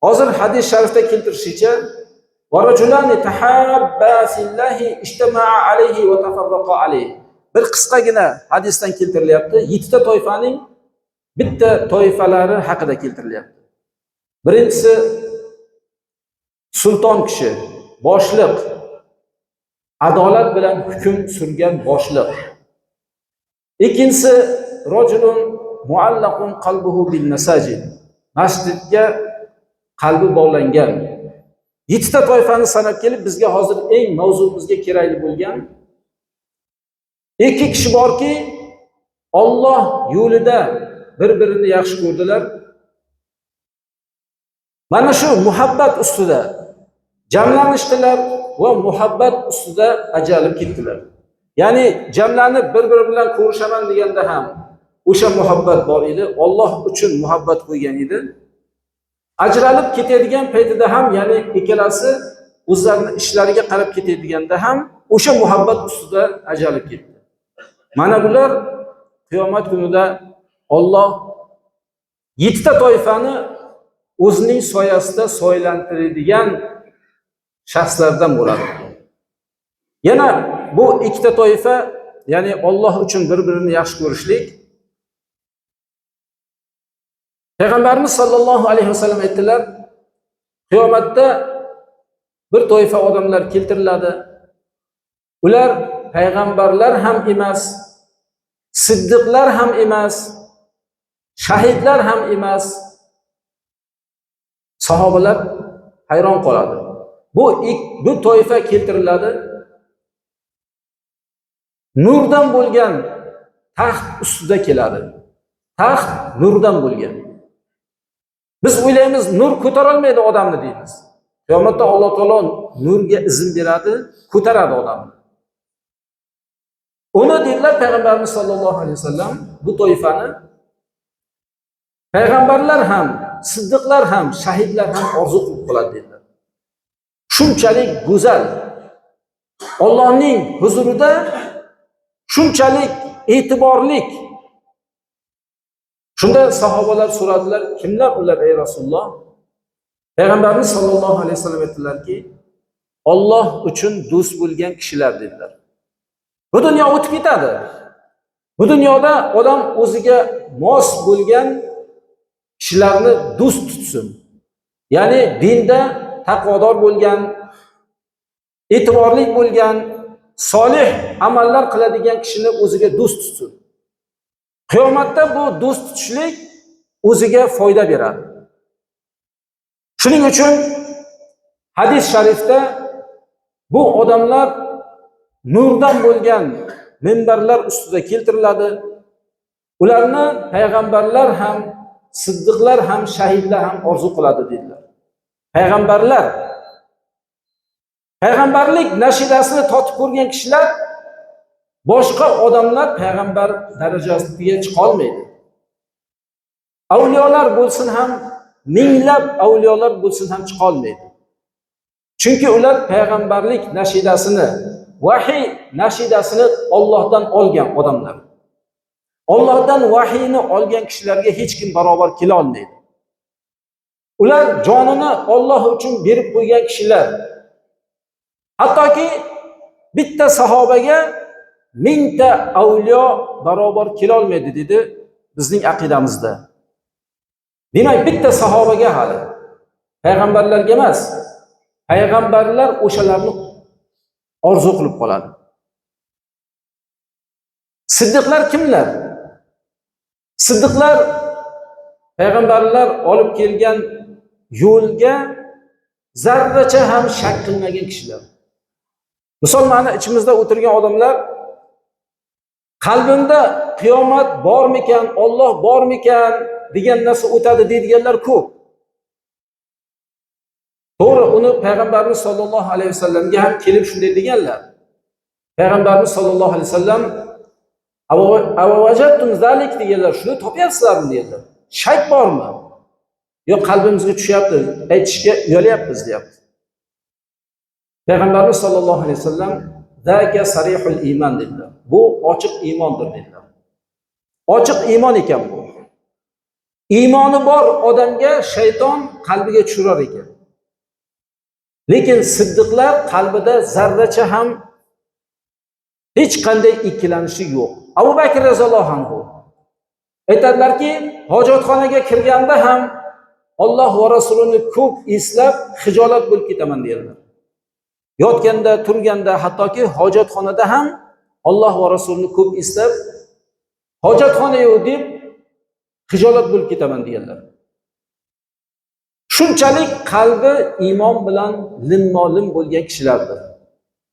Hozir hadis sharifda keltirishicha, "Va rajulani tahabba fillahi ijtama'a alayhi va tafarraqa alayhi." Bir qisqagina hadisdan keltirilyapti. 7 ta toifaning bitta toifalari haqida keltirilyapti. Birinchisi sulton kishi, boshliq, adolat bilan hukm surgan boshliq. Ikkinchisi rajulun muallaqun qalbuhu bin masajid. Masjidga qalbi bog'langan. 7 ta toifani sanab kelib, bizga hozir eng mavzumizga kerakli bo'lgan ikki kishi borki, Alloh yo'lida bir-birini yaxshi ko'rdilar. Mana shu muhabbat ustida jamlanishdilar va muhabbat ustida ajralib ketdilar. Ya'ni jamlanib bir-biri bilan ko'rishaman deganda ham o'sha muhabbat bor edi, Alloh uchun muhabbat qo'ygan edi. Ajralib ketadigan paytida ham, ya'ni ikkalasi o'zlarining ishlariga qarab ketadiganda ham o'sha muhabbat ustida ajralib ketdi. Mana bular qiyomat kunida Alloh 7 ta toifani o'zining soyasida soylantiradigan shaxslardan bo'ladi. Yana bu ikkita toifa, ya'ni Alloh uchun bir-birini yaxshi ko'rishlik. Payg'ambarimiz sollallohu alayhi vasallam aytdilar, qiyomatda bir toifa odamlar keltiriladi. Ular payg'ambarlar ham emas, siddiqlar ham emas, shahidlar ham emas. Sahobalar hayron qoladi. Bu toifa keltiriladi. Nurdan bo'lgan taxt ustida keladi. Taxt nurdan bo'lgan. Biz o'ylaymiz, nur ko'tara olmaydi odamni deymiz. Qiyomatda Alloh taolo nurga izn beradi, ko'taradi odamni. Uni dedilar payg'ambarimiz sollallohu alayhi vasallam, bu toifani payg'ambarlar ham, siddiqlar ham, shahidlar ham orzu qilib qoladi dedilar. Shunchalik go'zal, Allohning huzurida shunchalik e'tiborlik. Shunda sahobalar so'radilar, kimlar ular ey Rasululloh? Payg'ambarimiz sollallohu alayhi vasallam aytdilarki, Alloh uchun do'st bo'lgan kishilar dedilar. Bu dunyo o'tib ketadi. Bu dunyoda odam o'ziga mos bo'lgan kishilarni do'st tutsin. Ya'ni dinda taqvodor bo'lgan, e'tiborli bo'lgan, solih amallar qiladigan kishini o'ziga do'st tutsin. Qiyomatda bu do'st tutishlik o'ziga foyda beradi. Shuning uchun hadis sharifda bu odamlar nurdan bo'lgan minbarlar ustida keltiriladi. Ularni payg'ambarlar ham, siddiqlar ham, shahidlar ham orzu qiladi dedilar. Payg'ambarlik nashidasini totib ko'rgan kishilar boshqa odamlar payg'ambar darajasiga chiqa olmaydi. Avliyolar bo'lsin ham, minglab avliyolar bo'lsin ham chiqa olmaydi. Chunki ular payg'ambarlik nashidasini, vahiy nashidasini Allohdan olgan odamlar. Allohdan vahiyni olgan kishilarga hech kim barobar kela olmaydi. Ular jonini Alloh uchun berib qo'ygan kishilar. Hattoki bitta sahobaga 1000 ta avliyo barobar kela olmaydi dedi bizning aqidamizda. Demak, bitta sahobaga hali payg'ambarlarga emas, payg'ambarlar o'shalarni orzu qilib qoladi. Siddiqlar kimlar? Siddiqlar payg'ambarlar olib kelgan yo'lga zarracha ham shak qilmagan kishilar. Misol, mana ichimizda o'tirgan odamlar qalbimda qiyomat bormikan, Alloh bormikan degan narsa o'tadi deydiganlar ko'p. To'g'ri, uni payg'ambarimiz sollallohu alayhi vasallamga ham kelib shunday deganlar. Payg'ambarimiz sollallohu alayhi vasallam avavajattum zalik deganlar, shuni topyapsizlarmi deganlar. Shak bormi? Yo'q, qalbimizga tushyapti, aytishga uyalyapmiz deyapti. Payg'ambarimiz sollallohu alayhi vasallam zaka sarihul iymon dedilar. Bu ochiq iymondir dedilar. Ochiq iymon ekan bu. iymoni bor odamga shayton qalbiga tushirar ekan. Lekin siddiqlar qalbida zarracha ham hech qanday ikkilanishi yo'q. Abu Bakr roziyallohu anhu aytadilarki, hojatxonaga kirganda ham Alloh va Rasulini ko'p eslab xijolat bo'lib ketaman deydilar. Yotganda, turganda, hattoki hojatxonada ham Alloh va Rasulini ko'p eslab hojatxona yo'q deb xijolat bo'lib ketaman deydilar. Shunchalik qalbi iymon bilan limmo-lim bo'lgan kishilardir.